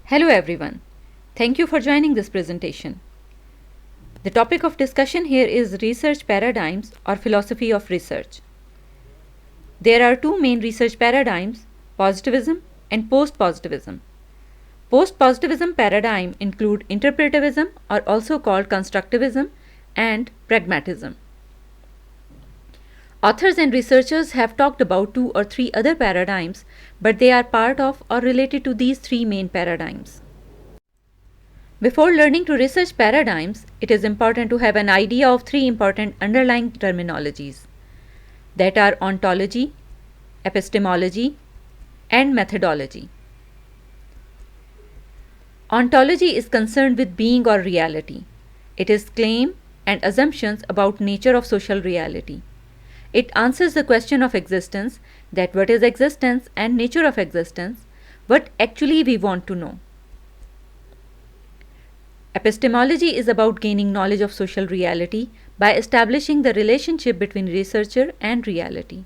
Hello everyone. Thank you for joining this presentation. The topic of discussion here is research paradigms or philosophy of research. There are two main research paradigms, positivism and post-positivism. Post-positivism paradigm include interpretivism or also called constructivism and pragmatism. Authors and researchers have talked about two or three other paradigms, but they are part of or related to these three main paradigms. Before learning to research paradigms, it is important to have an idea of three important underlying terminologies that are ontology, epistemology, and methodology. Ontology is concerned with being or reality. It is claim and assumptions about nature of social reality. It answers the question of existence, that what is existence and nature of existence, what actually we want to know. Epistemology is about gaining knowledge of social reality by establishing the relationship between researcher and reality.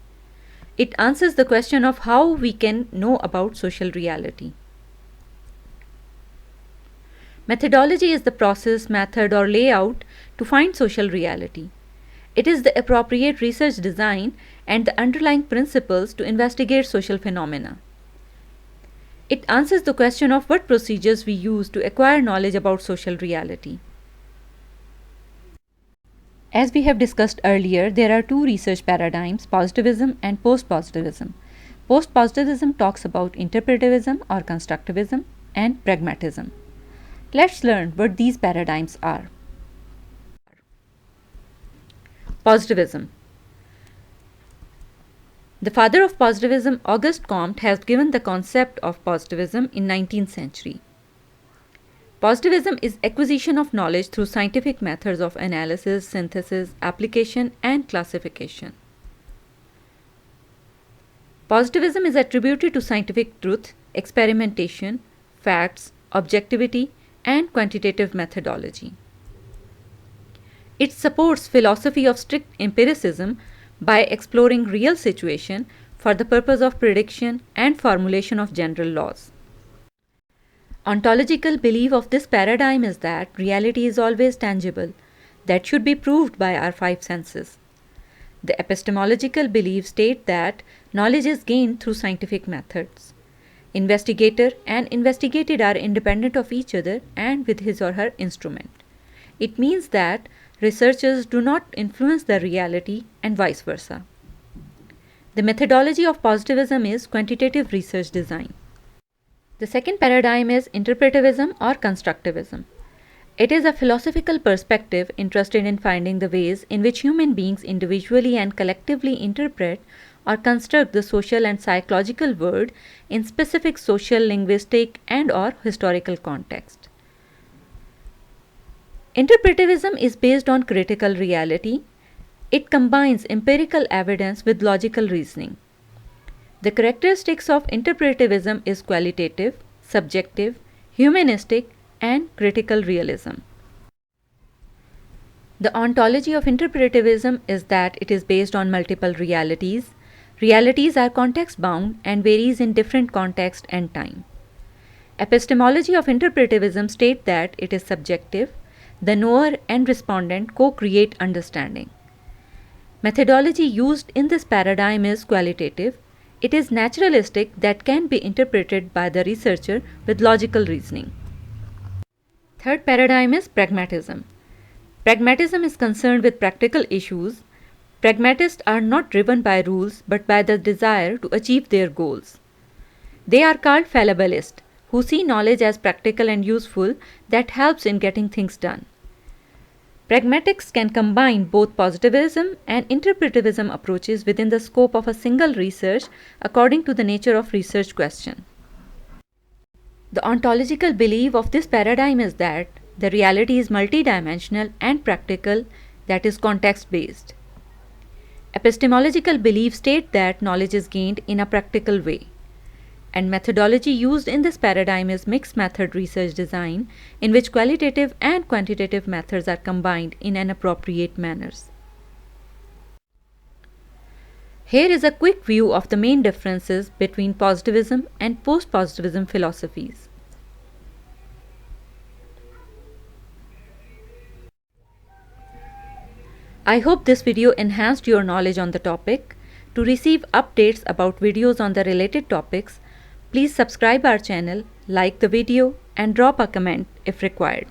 It answers the question of how we can know about social reality. Methodology is the process, method, or layout to find social reality. It is the appropriate research design and the underlying principles to investigate social phenomena. It answers the question of what procedures we use to acquire knowledge about social reality. As we have discussed earlier, there are two research paradigms, positivism and post-positivism. Post-positivism talks about interpretivism or constructivism and pragmatism. Let's learn what these paradigms are. Positivism. The father of positivism, Auguste Comte, has given the concept of positivism in 19th century. Positivism is acquisition of knowledge through scientific methods of analysis, synthesis, application, and classification. Positivism is attributed to scientific truth, experimentation, facts, objectivity, and quantitative methodology. It supports philosophy of strict empiricism by exploring real situation for the purpose of prediction and formulation of general laws. Ontological belief of this paradigm is that reality is always tangible, that should be proved by our five senses. The epistemological belief states that knowledge is gained through scientific methods. Investigator and investigated are independent of each other and with his or her instrument. It means that researchers do not influence the reality and vice versa. The methodology of positivism is quantitative research design. The second paradigm is interpretivism or constructivism. It is a philosophical perspective interested in finding the ways in which human beings individually and collectively interpret or construct the social and psychological world in specific social, linguistic, and/or historical context. Interpretivism is based on critical reality. It combines empirical evidence with logical reasoning. The characteristics of interpretivism is qualitative, subjective, humanistic, and critical realism. The ontology of interpretivism is that it is based on multiple realities. Realities are context-bound and varies in different context and time. Epistemology of interpretivism states that it is subjective. The knower and respondent co-create understanding. Methodology used in this paradigm is qualitative. It is naturalistic that can be interpreted by the researcher with logical reasoning. Third paradigm is pragmatism. Pragmatism is concerned with practical issues. Pragmatists are not driven by rules but by the desire to achieve their goals. They are called fallibilists, who see knowledge as practical and useful that helps in getting things done. Pragmatics can combine both positivism and interpretivism approaches within the scope of a single research according to the nature of research question. The ontological belief of this paradigm is that the reality is multidimensional and practical, that is context-based. Epistemological belief states that knowledge is gained in a practical way. And methodology used in this paradigm is mixed method research design, in which qualitative and quantitative methods are combined in an appropriate manners. Here is a quick view of the main differences between positivism and post-positivism philosophies. I hope this video enhanced your knowledge on the topic. To receive updates about videos on the related topics, please subscribe our channel, like the video, and drop a comment if required.